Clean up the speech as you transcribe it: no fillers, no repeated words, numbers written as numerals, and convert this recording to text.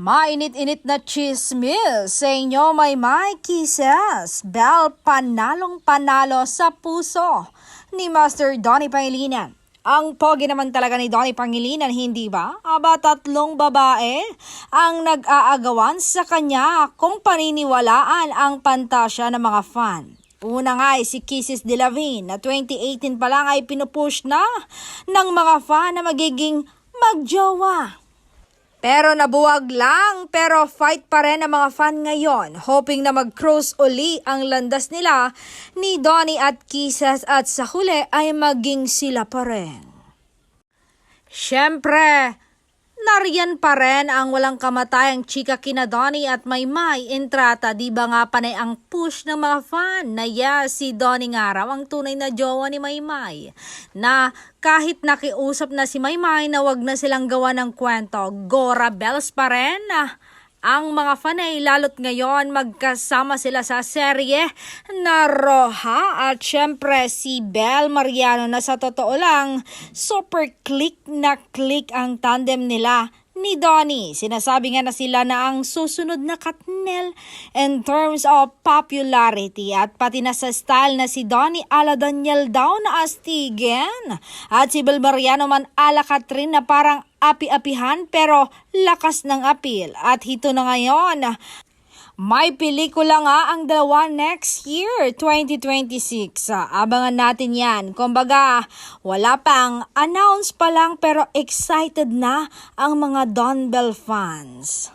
Mainit-init na chismis sa inyo may kisses. Belle panalong-panalo sa puso ni Master Donnie Pangilinan. Ang pogi naman talaga ni Donnie Pangilinan, hindi ba? Aba, 3 babae ang nag-aagawan sa kanya kung paniniwalaan ang pantasya ng mga fan. Una nga ay si Kisses de la Vin na 2018 pa lang ay pinupush na ng mga fan na magiging magjowa. Pero nabuwag lang, pero fight pa rin ang mga fan ngayon, hoping na mag-cross uli ang landas nila ni Donnie at Kisses at sa huli ay maging sila pa rin. Siyempre, nariyan pa rin ang walang kamatayang chika kina Donnie at Maymay Entrata. Di ba nga panay ang push ng mga fan na si Donnie nga raw ang tunay na jowa ni Maymay. Na kahit nakiusap na si Maymay na wag na silang gawa ng kwento, Gora Bells pa rin ang mga fan ay lalo't ngayon magkasama sila sa serye na Roja at syempre si Belle Mariano na sa totoo lang super click na click ang tandem nila ni Donnie. Sinasabi nga na sila na ang susunod na Katnel in terms of popularity at pati na sa style na si Donnie ala Daniel daw na astigen at si Belle Mariano man ala Catherine na parang api-apihan pero lakas ng appeal. At hito na ngayon, may pelikula nga ang dalawa next year, 2026. Abangan natin yan. Kumbaga, wala pang announce pa lang pero excited na ang mga Don Bell fans.